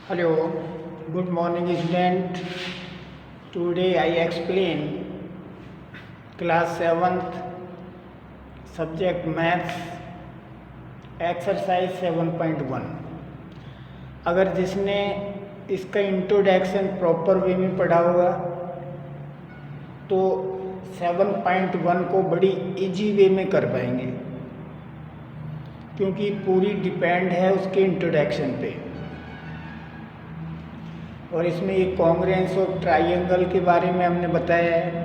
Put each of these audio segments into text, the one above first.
Hello, good morning student. Today I explain class 7th subject maths exercise 7.1। अगर जिसने इसका introduction proper way में पढ़ा होगा तो 7.1 को बड़ी इजी वे में कर पाएंगे, क्योंकि पूरी डिपेंड है उसके इंट्रोडक्शन पे। और इसमें ये कॉन्ग्रुएंस और ट्राइंगल के बारे में हमने बताया है।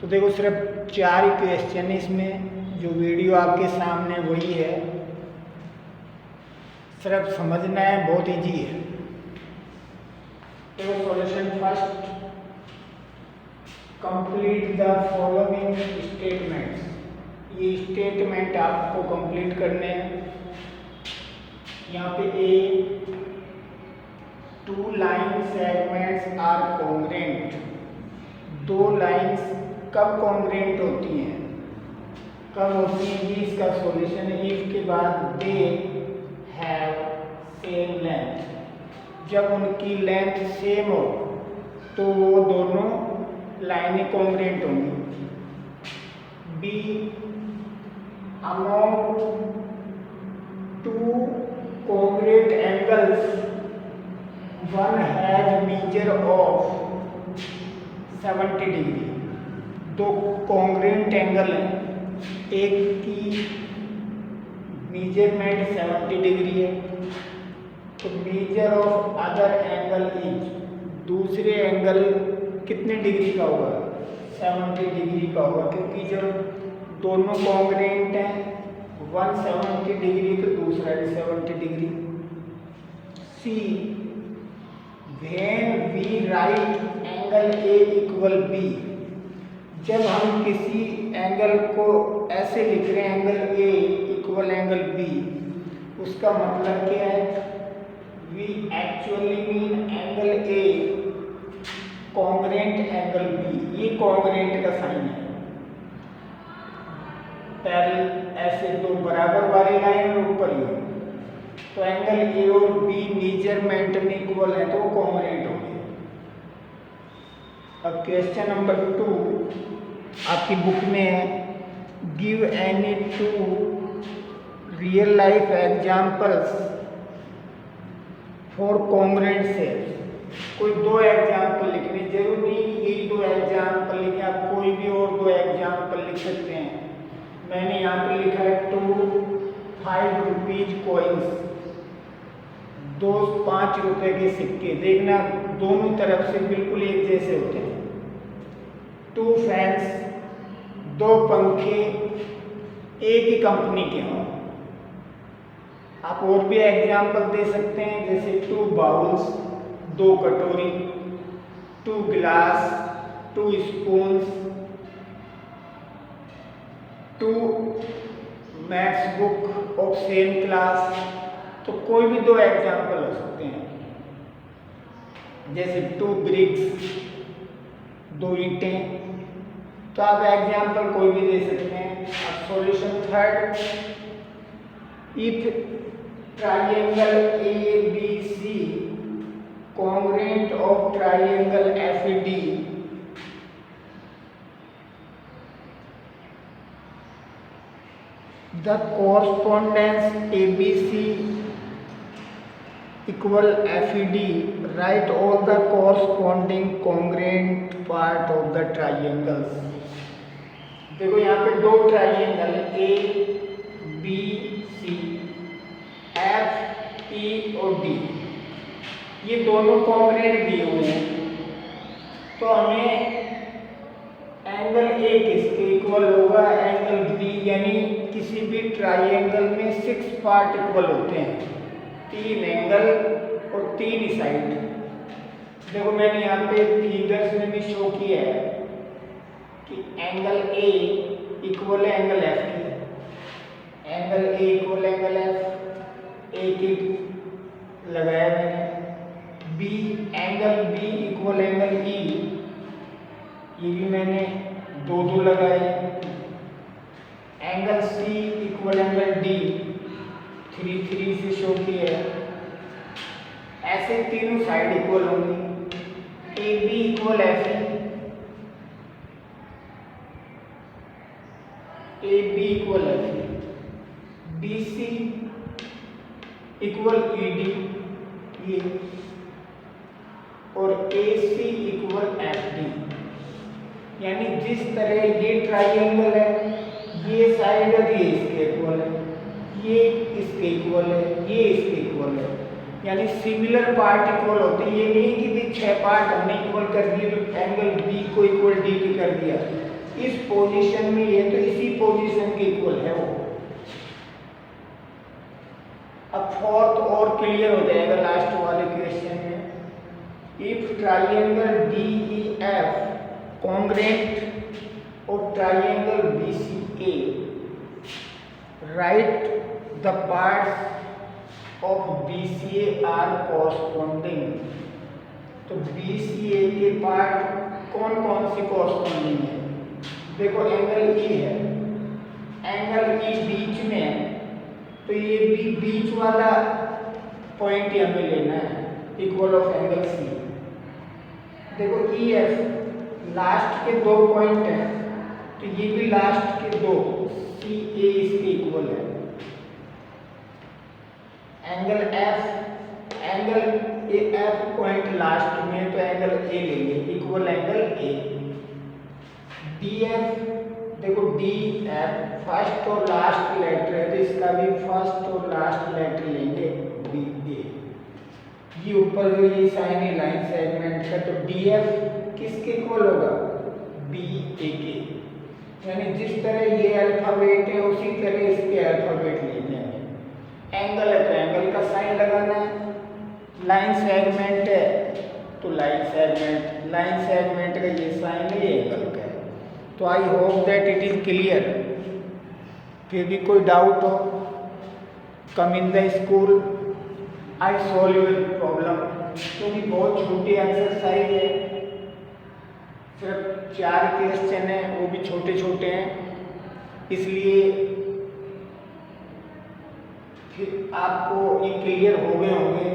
तो देखो सिर्फ 4 क्वेश्चन है इसमें, जो वीडियो आपके सामने वही है, सिर्फ समझना है, बहुत इजी है। तो solution first, complete the following statements. ये स्टेटमेंट आपको कंप्लीट करने हैं। यहाँ पे A, 2 line segments are congruent. 2 lines कब कॉन्ग्रुएंट होती हैं, कब होती हैं, ये इसका सॉल्यूशन है। इफ के बाद दे हैव सेम लेंथ, जब उनकी लेंथ सेम हो तो वो दोनों लाइनें कॉन्ग्रुएंट होंगी। B, among 2 congruent angles one has measure of 70 degree. 2 congruent angle हैं, एक की मेजरमेंट 70 डिग्री है, तो measure of other angle is, दूसरे एंगल कितने डिग्री का होगा, 70 डिग्री का होगा, क्योंकि जब दोनों कॉन्ग्रुएंट हैं, वन 70 डिग्री तो दूसरा भी 70 degree. C, when we write angle A equal B, जब हम किसी एंगल को ऐसे लिख रहे हैं angle A equal angle B, उसका मतलब क्या है, we actually mean angle A congruent angle B। ये कॉन्ग्रुएंट का साइन है। पहले ऐसे 2 बराबर वाली लाइन ऊपर ही, तो एंगल ए और बी मेजरमेंट में इक्वल है तो वो कॉन्ग्रुएंट होंगे। अब क्वेश्चन नंबर 2 आपकी बुक में है, give any 2 real life examples for congruent shapes. कोई 2 एग्जांपल लिखने, जरूरी नहीं कि यही 2 एग्जांपल लिखें, आप कोई भी और 2 एग्जांपल लिख सकते हैं। मैंने यहाँ पे लिखा है 2 5 रुपीज कॉइन्स, 2 5 रुपए के सिक्के। देखना दोनों तरफ से बिल्कुल एक जैसे होते हैं। 2 फैंस, 2 पंखे एक ही कंपनी के हों। आप और भी एग्जाम्पल दे सकते हैं, जैसे 2 बाउल्स, 2 कटोरी, 2 गिलास, 2 spoons, 2 maths book of same class. तो कोई भी 2 एग्जाम्पल हो सकते हैं, जैसे 2 ब्रिक्स, 2 ईंटें। तो आप एग्जाम्पल कोई भी दे सकते हैं। अब solution third, if triangle A B C congruent of triangle F D, the correspondence ABC equal FED, write all the corresponding congruent part of the triangles। देखो यहाँ पे 2 triangle A B C F E और D, ये दोनों congruent दिए हुए हैं, तो हमें एंगल ए किसके इक्वल होगा, एंगल बी। यानी किसी भी ट्राइंगल में 6 पार्ट इक्वल होते हैं, 3 एंगल और 3 ही साइड। देखो मैंने यहाँ पे फिगर्स में भी शो किया है कि एंगल ए इक्वल है एंगल एफ की, angle A equal angle F, A की लगाया मैंने। B, angle B equal angle E, ये भी मैंने 2 लगाए। Angle C equal angle D, 3 से शो किया है। ऐसे तीनों साइड इक्वल होंगी, A B equal F A B equal F B C equal E D ये, और A C equal F D. यानी जिस तरह ये ट्राइंगल है, ये साइड ये इसके इक्वल है, ये इसके इक्वल है, ये इसके इक्वल है, यानी सिमिलर पार्ट इक्वल होते हैं। ये नहीं कि भी 6 पार्ट हमने इक्वल कर दिए तो एंगल बी को इक्वल डी की कर दिया, इस पोजीशन में ये तो इसी पोजीशन के इक्वल है वो। अब फोर्थ और क्लियर हो जाएगा लास्ट वाले क्वेश्चन में। If triangle D E F congruent और triangle BCA, write the parts of BCA are corresponding। तो BCA के पार्ट कौन कौन से corresponding है? देखो एंगल E है, एंगल E बीच में है, तो ये भी बीच वाला पॉइंट हमें लेना है, इक्वल ऑफ एंगल C। देखो EF लास्ट के 2 पॉइंट हैं, तो ये भी लास्ट के 2, सी ए इसके इक्वल है। एंगल एफ पॉइंट लास्ट में, तो एंगल ए लेंगे, equal angle A. D F, देखो डी एफ फर्स्ट और लास्ट लेटर है, तो इसका भी फर्स्ट और लास्ट लेटर लेंगे डी ए। ये ऊपर जो ये साइन है लाइन सेगमेंट का, तो डी एफ किसके इक्वल होगा? बी ए के। यानी जिस तरह ये अल्फाबेट है उसी तरह इसके अल्फाबेट लेने हैं। एंगल है तो एंगल का साइन लगाना है, लाइन सेगमेंट है तो लाइन सेगमेंट का ये साइन है, ये एंगल का है। तो I hope that it is clear. फिर भी कोई डाउट हो, come in the school, I solve your problem. क्योंकि बहुत छोटी एक्सरसाइज है, सिर्फ 4 क्वेश्चन है, वो भी छोटे छोटे हैं, इसलिए फिर आपको ये क्लियर हो गए होंगे।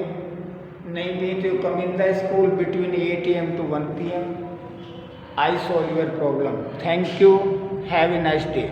नहीं भी तो come in the school between 8 AM to 1 PM। I solve your problem. Thank you, have a nice day.